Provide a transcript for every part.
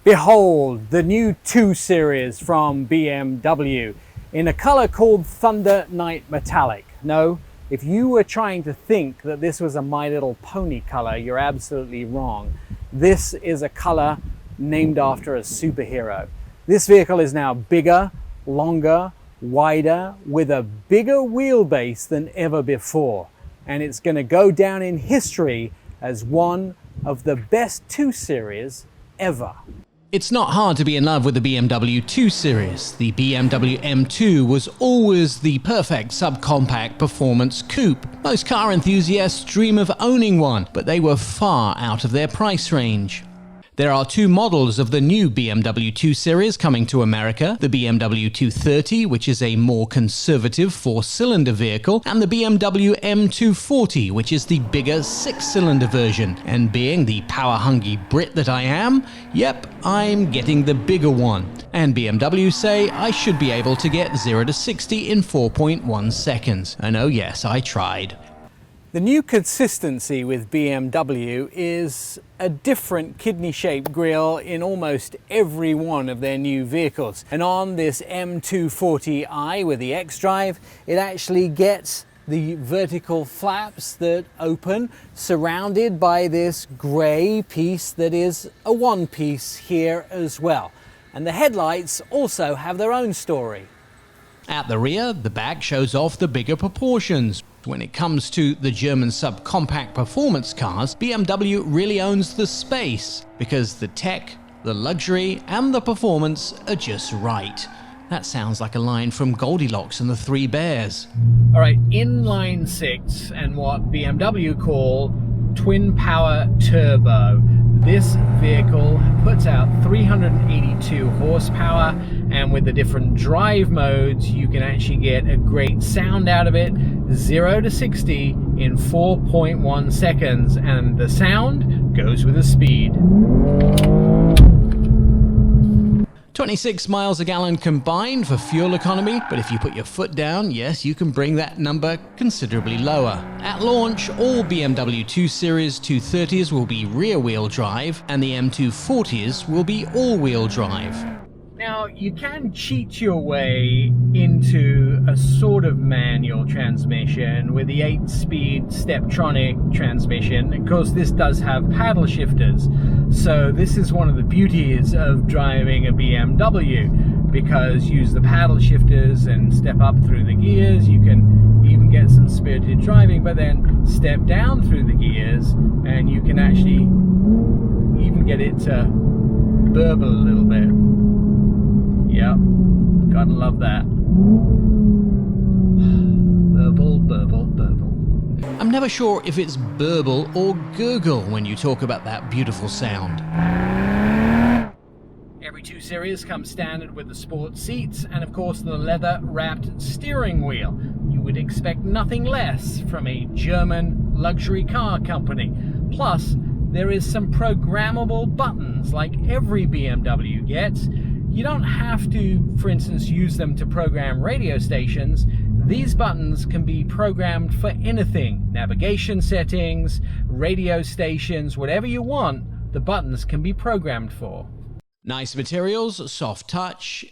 Behold, the new 2 Series from BMW in a color called Thunder Night Metallic. No, if you were trying to think that this was a My Little Pony color, you're absolutely wrong. This is a color named after a superhero. This vehicle is now bigger, longer, wider, with a bigger wheelbase than ever before. And it's going to go down in history as one of the best 2 Series ever. It's not hard to be in love with the BMW 2 Series. The BMW M2 was always the perfect subcompact performance coupe. Most car enthusiasts dream of owning one, but they were far out of their price range. There are 2 models of the new BMW 2 Series coming to America, the BMW 230, which is a more conservative 4-cylinder vehicle, and the BMW M240, which is the bigger 6-cylinder version. And being the power-hungry Brit that I am, yep, I'm getting the bigger one. And BMW say I should be able to get 0 to 60 in 4.1 seconds. And oh yes, I tried. The new consistency with BMW is a different kidney-shaped grille in almost every one of their new vehicles. And on this M240i with the xDrive, it actually gets the vertical flaps that open, surrounded by this grey piece that is a one-piece here as well. And the headlights also have their own story. At the rear, the back shows off the bigger proportions. When it comes to the German subcompact performance cars, BMW really owns the space because the tech, the luxury, and the performance are just right. That sounds like a line from Goldilocks and the Three Bears. All right, inline 6 and what BMW call twin power turbo. This vehicle puts out 382 horsepower, and with the different drive modes, you can actually get a great sound out of it. 0 to 60 in 4.1 seconds, and the sound goes with the speed. 26 miles a gallon combined for fuel economy, but if you put your foot down, yes, you can bring that number considerably lower. At launch, all BMW 2 Series 230s will be rear-wheel drive, and the M240s will be all-wheel drive. Now, you can cheat your way into a sort of manual transmission with the 8-speed Steptronic transmission. Of course, this does have paddle shifters, so this is one of the beauties of driving a BMW, because use the paddle shifters and step up through the gears. You can even get some spirited driving, but then step down through the gears and you can actually even get it to burble a little bit. Yep, gotta love that. Burble, burble, burble. I'm never sure if it's burble or gurgle when you talk about that beautiful sound. Every 2 Series comes standard with the sport seats and of course the leather-wrapped steering wheel. You would expect nothing less from a German luxury car company. Plus, there is some programmable buttons like every BMW gets. You don't have to, for instance, use them to program radio stations. These buttons can be programmed for anything. Navigation settings, radio stations, whatever you want, the buttons can be programmed for. Nice materials, soft touch.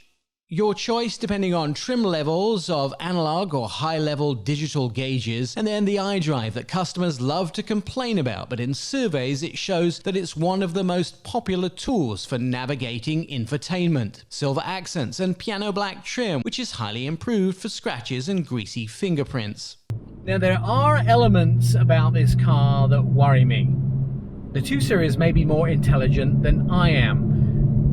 Your choice depending on trim levels of analog or high-level digital gauges, and then the iDrive that customers love to complain about, but in surveys it shows that it's one of the most popular tools for navigating infotainment. Silver accents and piano black trim, which is highly improved for scratches and greasy fingerprints. Now there are elements about this car that worry me. The 2 Series may be more intelligent than I am.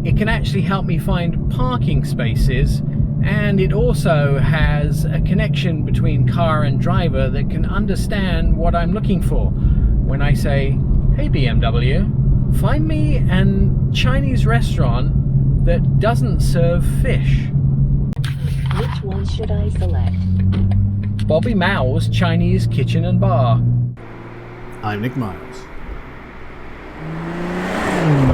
It can actually help me find parking spaces, and it also has a connection between car and driver that can understand what I'm looking for. When I say, hey BMW, find me a Chinese restaurant that doesn't serve fish. Which one should I select? Bobby Mao's Chinese Kitchen and Bar. I'm Nick Miles.